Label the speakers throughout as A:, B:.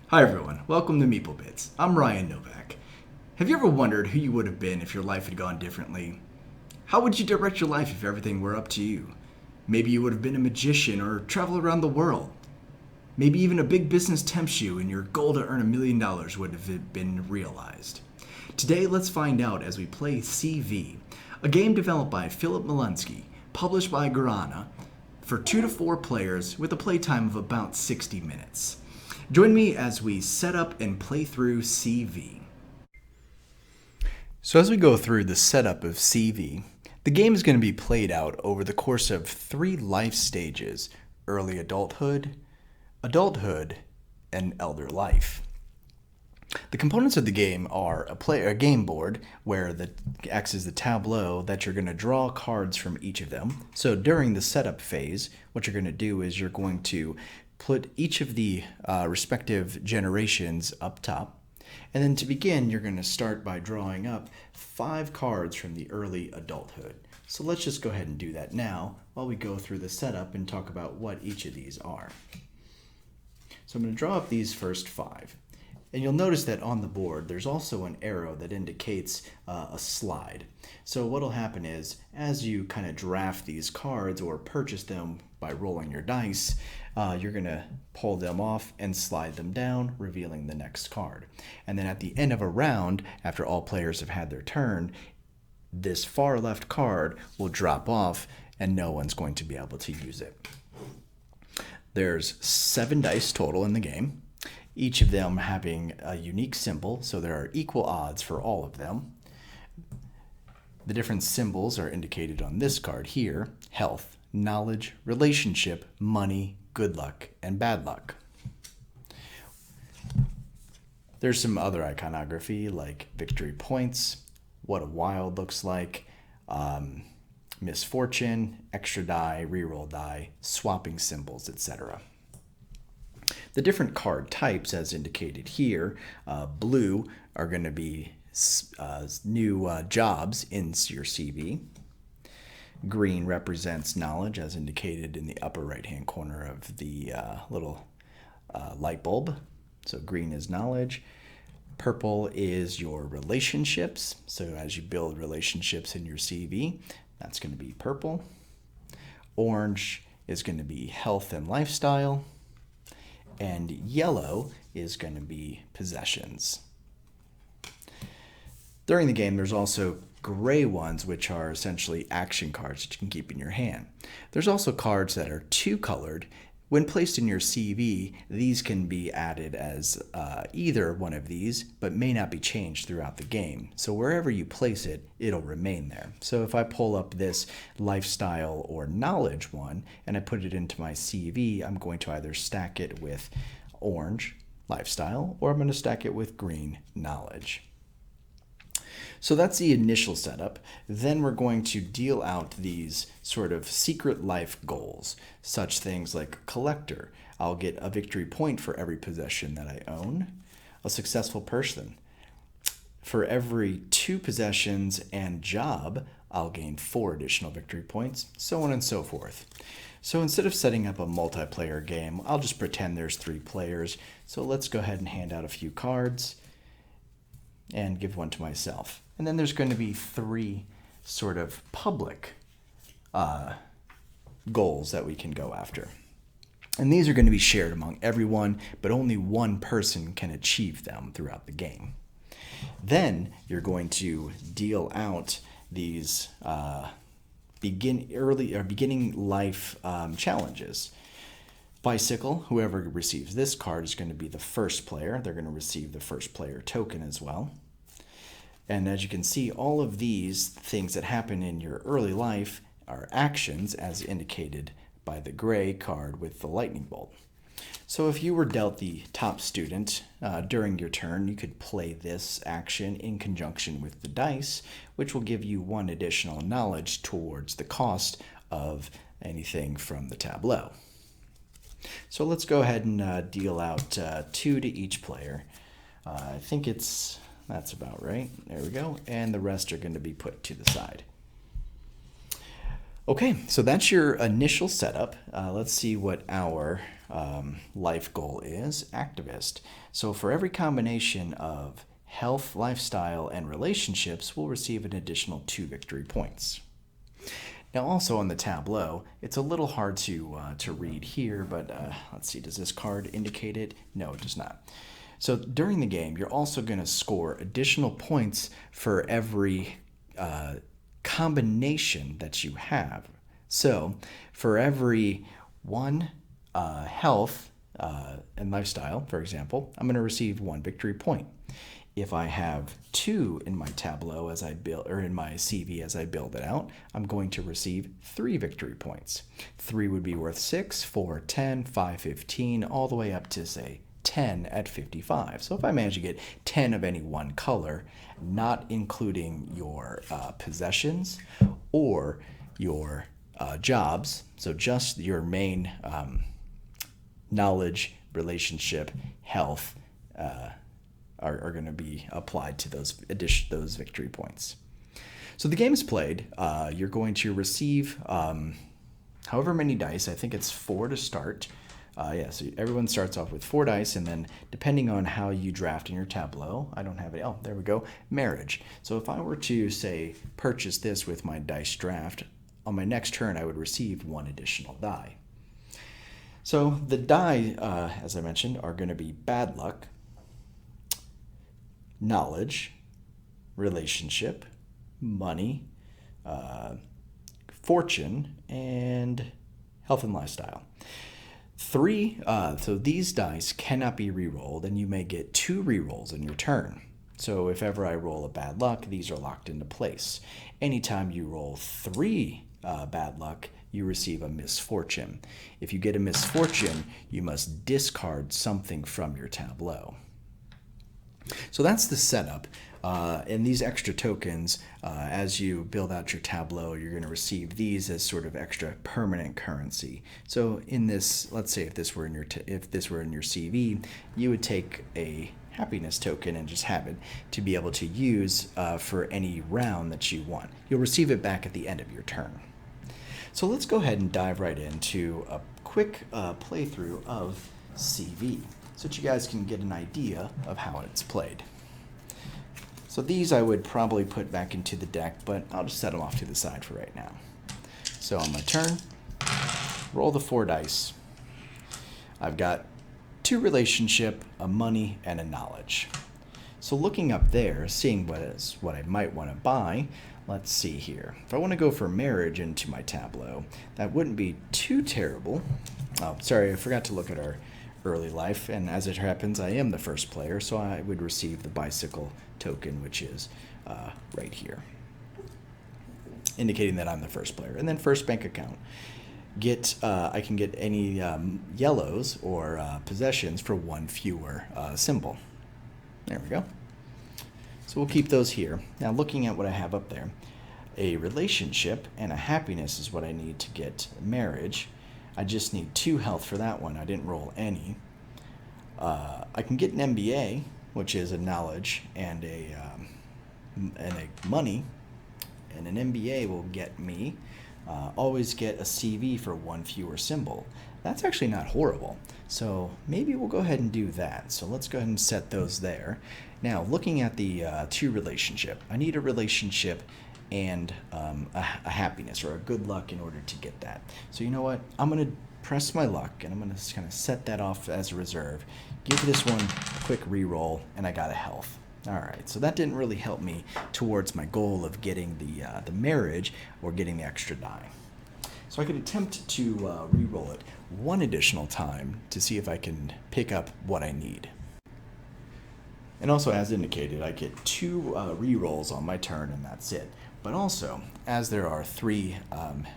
A: Hi everyone, welcome to Meeple Bits. I'm Ryan Novak. Have you ever wondered who you would have been if your life had gone differently? How would you direct your life if everything were up to you? Maybe you would have been a magician or travel around the world. Maybe even a big business tempts you and your goal to earn $1 million would have been realized. Today, let's find out as we play CV, a game developed by Philip Malinsky, published by Guarana, for 2 to 4 players with a playtime of about 60 minutes. Join me as we set up and play through CV. So as we go through the setup of CV, the game is going to be played out over the course of 3 life stages: early adulthood, and elder life. The components of the game are a game board where the acts as the tableau that you're going to draw cards from each of them. So during the setup phase, what you're going to do is you're going to put each of the respective generations up top. And then to begin, you're going to start by drawing up 5 cards from the early adulthood. So let's just go ahead and do that now while we go through the setup and talk about what each of these are. So I'm going to draw up these first 5. And you'll notice that on the board, there's also an arrow that indicates a slide. So what'll happen is, as you kind of draft these cards or purchase them by rolling your dice, you're going to pull them off and slide them down, revealing the next card. And then at the end of a round, after all players have had their turn, this far left card will drop off and no one's going to be able to use it. There's 7 dice total in the game, each of them having a unique symbol, so there are equal odds for all of them. The different symbols are indicated on this card here: health, knowledge, relationship, money, good luck, and bad luck. There's some other iconography like victory points, what a wild looks like, misfortune, extra die, reroll die, swapping symbols, etc. The different card types, as indicated here, blue are going to be new jobs in your CV. Green represents knowledge, as indicated in the upper right-hand corner of the little light bulb. So green is knowledge. Purple is your relationships. So as you build relationships in your CV, that's going to be purple. Orange is going to be health and lifestyle. And yellow is going to be possessions. During the game, there's also gray ones, which are essentially action cards that you can keep in your hand. There's also cards that are 2-colored. When placed in your CV, these can be added as either one of these, but may not be changed throughout the game. So wherever you place it, it'll remain there. So if I pull up this lifestyle or knowledge one and I put it into my CV, I'm going to either stack it with orange, lifestyle, or I'm going to stack it with green, knowledge. So that's the initial setup. Then we're going to deal out these sort of secret life goals, such things like collector. I'll get a victory point for every possession that I own. A successful person. For every 2 possessions and job, I'll gain 4 additional victory points, so on and so forth. So instead of setting up a multiplayer game, I'll just pretend there's 3 players. So let's go ahead and hand out a few cards and give one to myself. And then there's going to be 3 sort of public goals that we can go after. And these are going to be shared among everyone, but only one person can achieve them throughout the game. Then you're going to deal out these beginning life challenges. Bicycle, whoever receives this card is going to be the first player. They're going to receive the first player token as well. And as you can see, all of these things that happen in your early life are actions, as indicated by the gray card with the lightning bolt. So if you were dealt the top student during your turn, you could play this action in conjunction with the dice, which will give you 1 additional knowledge towards the cost of anything from the tableau. So let's go ahead and deal out 2 to each player. I think that's about right. There we go. And the rest are going to be put to the side. Okay, so that's your initial setup. Let's see what our life goal is. Activist. So for every combination of health, lifestyle, and relationships, we'll receive an additional 2 victory points. Now also on the tableau, it's a little hard to read here, but let's see, does this card indicate it? No, it does not. So during the game, you're also going to score additional points for every combination that you have. So for every 1 health and lifestyle, for example, I'm going to receive 1 victory point. If I have 2 in my tableau as I build, or in my CV as I build it out, I'm going to receive 3 victory points. 3 would be worth 6, 4, 10, 5, 15, all the way up to, say, 10 at 55. So if I manage to get 10 of any one color, not including your possessions or your jobs, so just your main knowledge, relationship, health, are going to be applied to those victory points. So the game is played. You're going to receive however many dice. I think it's 4 to start. So everyone starts off with 4 dice, and then depending on how you draft in your tableau, I don't have it. Oh, there we go. Marriage. So if I were to, say, purchase this with my dice draft, on my next turn I would receive 1 additional die. So the die, as I mentioned, are going to be bad luck, knowledge, relationship, money, fortune, and health and lifestyle. 3, so these dice cannot be re-rolled, and you may get 2 re-rolls in your turn. So if ever I roll a bad luck, these are locked into place. Anytime you roll 3 bad luck, you receive a misfortune. If you get a misfortune, you must discard something from your tableau. So that's the setup. And these extra tokens, as you build out your tableau, you're going to receive these as sort of extra permanent currency. So in this, let's say if this were in your CV, you would take a happiness token and just have it to be able to use for any round that you want. You'll receive it back at the end of your turn. So let's go ahead and dive right into a quick playthrough of CV, so that you guys can get an idea of how it's played. So these I would probably put back into the deck, but I'll just set them off to the side for right now. So on my turn, roll the 4 dice. I've got 2 relationship, a money, and a knowledge. So looking up there, seeing what I might want to buy, let's see here. If I want to go for marriage into my tableau, that wouldn't be too terrible. Oh, sorry, I forgot to look at our early life, and as it happens, I am the first player, so I would receive the bicycle token, which is right here, indicating that I'm the first player. And then first bank account. I can get any yellows or possessions for 1 fewer symbol. There we go. So we'll keep those here. Now looking at what I have up there, a relationship and a happiness is what I need to get marriage. I just need 2 health for that one. I didn't roll any. I can get an MBA, which is a knowledge and a money, and an MBA will get me. Always get a CV for 1 fewer symbol. That's actually not horrible. So maybe we'll go ahead and do that. So let's go ahead and set those there. Now looking at the 2 relationship, I need a relationship and a happiness or a good luck in order to get that. So you know what? I'm going to press my luck and I'm going to kind of set that off as a reserve. Give this one a quick re-roll, and I got a health. All right, so that didn't really help me towards my goal of getting the marriage or getting the extra die. So I could attempt to re-roll it 1 additional time to see if I can pick up what I need. And also, as indicated, I get 2 re-rolls on my turn, and that's it. But also, as there are 3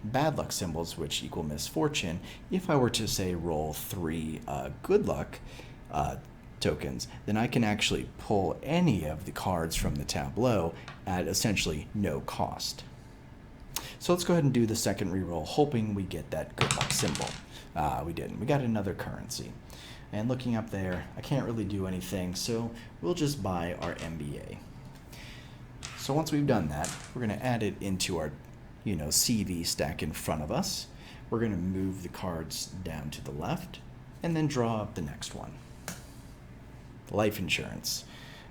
A: bad luck symbols which equal misfortune, if I were to, say, roll 3 good luck tokens, then I can actually pull any of the cards from the tableau at essentially no cost. So let's go ahead and do the second reroll, hoping we get that good luck symbol. We didn't. We got another currency. And looking up there, I can't really do anything, so we'll just buy our MBA. So once we've done that, we're going to add it into our CV stack in front of us. We're going to move the cards down to the left and then draw up the next one. Life insurance.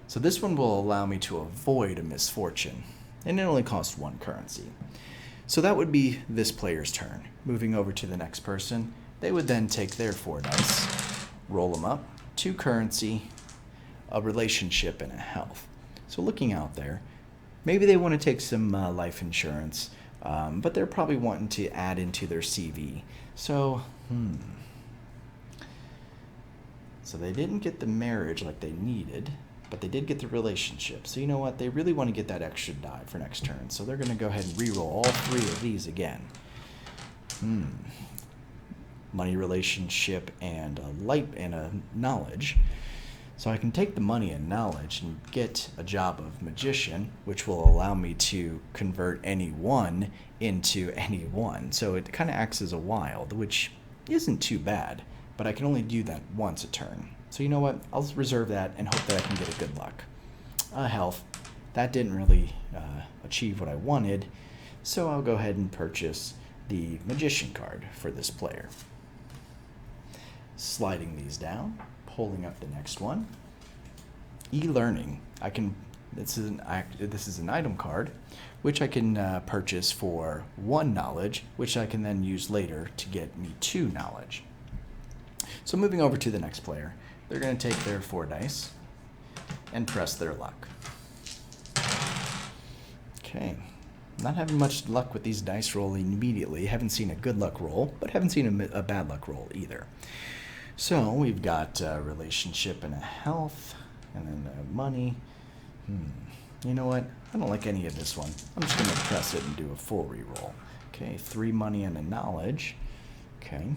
A: So this one will allow me to avoid a misfortune, and it only costs 1 currency. So that would be this player's turn. Moving over to the next person, they would then take their 4 dice, roll them up, 2 currency, a relationship, and a health. So looking out there, maybe they want to take some life insurance, but they're probably wanting to add into their CV. So they didn't get the marriage like they needed, but they did get the relationship. So you know what? They really want to get that extra die for next turn. So they're going to go ahead and reroll all 3 of these again. Money, relationship, and a knowledge. So I can take the money and knowledge and get a job of magician, which will allow me to convert any one into any one. So it kind of acts as a wild, which isn't too bad, but I can only do that once a turn. So you know what? I'll reserve that and hope that I can get a good luck. Health. That didn't really achieve what I wanted, so I'll go ahead and purchase the magician card for this player. Sliding these down, pulling up the next one. E-learning. This is an item card, which I can purchase for 1 knowledge, which I can then use later to get me 2 knowledge. So moving over to the next player, they're going to take their 4 dice and press their luck. Okay, not having much luck with these dice rolling immediately. Haven't seen a good luck roll, but haven't seen a bad luck roll either. So we've got a relationship and a health, and then money. You know what? I don't like any of this one. I'm just going to press it and do a full reroll. Okay, 3 money and a knowledge. Okay.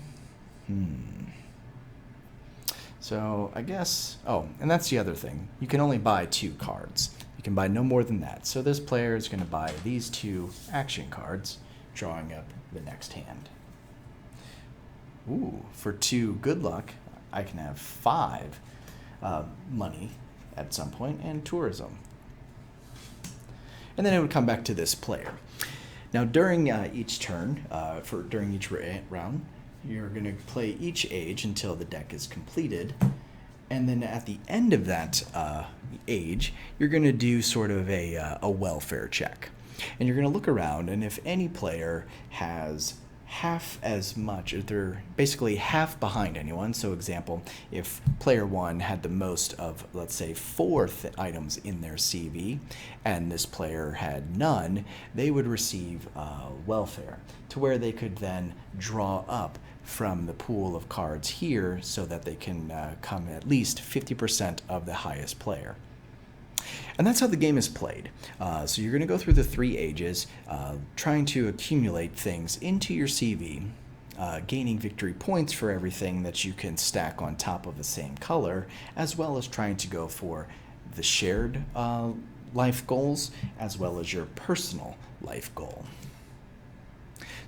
A: So I guess, and that's the other thing. You can only buy 2 cards. You can buy no more than that. So this player is going to buy these 2 action cards, drawing up the next hand. Ooh, for 2 good luck, I can have 5 money at some point and tourism. And then it would come back to this player. Now during each turn, during each round, you're going to play each age until the deck is completed. And then at the end of that age, you're going to do sort of a welfare check. And you're going to look around, and if any player has half as much, or they're basically half behind anyone. So example, if player 1 had the most of, let's say, 4 items in their CV, and this player had none, they would receive welfare, to where they could then draw up from the pool of cards here so that they can come at least 50% of the highest player. And that's how the game is played. So you're going to go through the 3 ages, trying to accumulate things into your CV, gaining victory points for everything that you can stack on top of the same color, as well as trying to go for the shared life goals, as well as your personal life goal.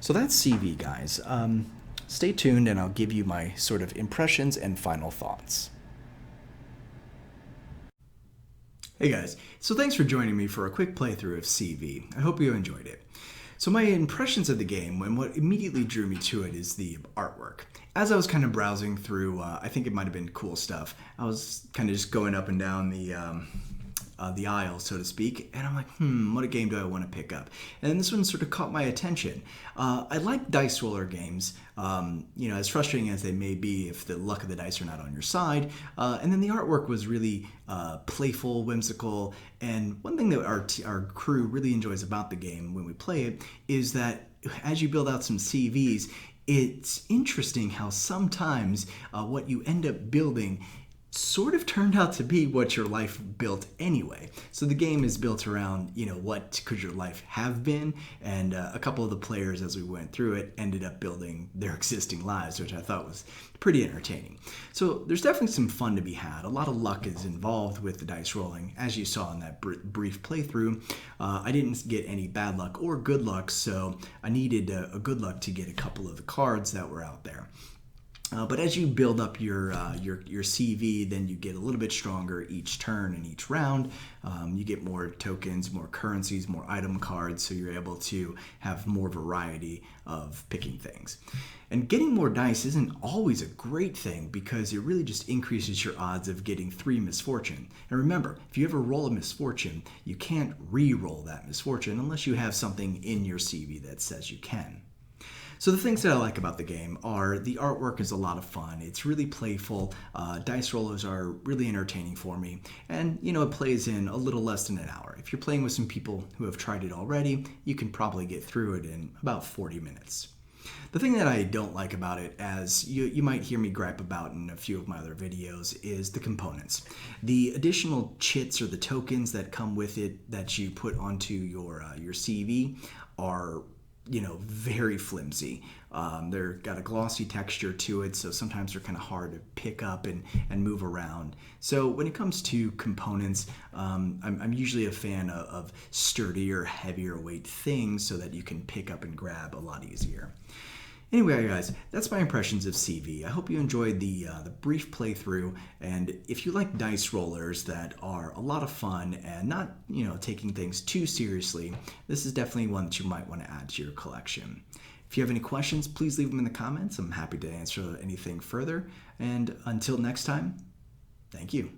A: So that's CV, guys. Stay tuned and I'll give you my sort of impressions and final thoughts. Hey guys, so thanks for joining me for a quick playthrough of CV. I hope you enjoyed it. So my impressions of the game, and what immediately drew me to it, is the artwork. As I was kind of browsing through, I think it might have been cool stuff, I was kind of just going up and down the aisle, so to speak, and I'm like, what game do I want to pick up? And then this one sort of caught my attention. I like dice roller games, as frustrating as they may be if the luck of the dice are not on your side. And then the artwork was really playful, whimsical, and one thing that our crew really enjoys about the game when we play it is that as you build out some CVs, it's interesting how sometimes what you end up building sort of turned out to be what your life built anyway. So the game is built around, what could your life have been, and a couple of the players, as we went through it, ended up building their existing lives, which I thought was pretty entertaining. So there's definitely some fun to be had. A lot of luck is involved with the dice rolling, as you saw in that brief playthrough. I didn't get any bad luck or good luck, so I needed a good luck to get a couple of the cards that were out there. But as you build up your CV, then you get a little bit stronger each turn and each round. You get more tokens, more currencies, more item cards, so you're able to have more variety of picking things. And getting more dice isn't always a great thing because it really just increases your odds of getting 3 misfortune. And remember, if you ever roll a misfortune, you can't re-roll that misfortune unless you have something in your CV that says you can. So the things that I like about the game are the artwork is a lot of fun. It's really playful. Dice rollers are really entertaining for me. And, it plays in a little less than an hour. If you're playing with some people who have tried it already, you can probably get through it in about 40 minutes. The thing that I don't like about it, as you might hear me gripe about in a few of my other videos, is the components. The additional chits or the tokens that come with it that you put onto your CV are very flimsy. They're got a glossy texture to it, so sometimes they're kind of hard to pick up and move around. So when it comes to components, I'm usually a fan of sturdier, heavier weight things so that you can pick up and grab a lot easier. Anyway, guys, that's my impressions of CV. I hope you enjoyed the brief playthrough, and if you like dice rollers that are a lot of fun and not, taking things too seriously, this is definitely one that you might want to add to your collection. If you have any questions, please leave them in the comments. I'm happy to answer anything further, and until next time, thank you.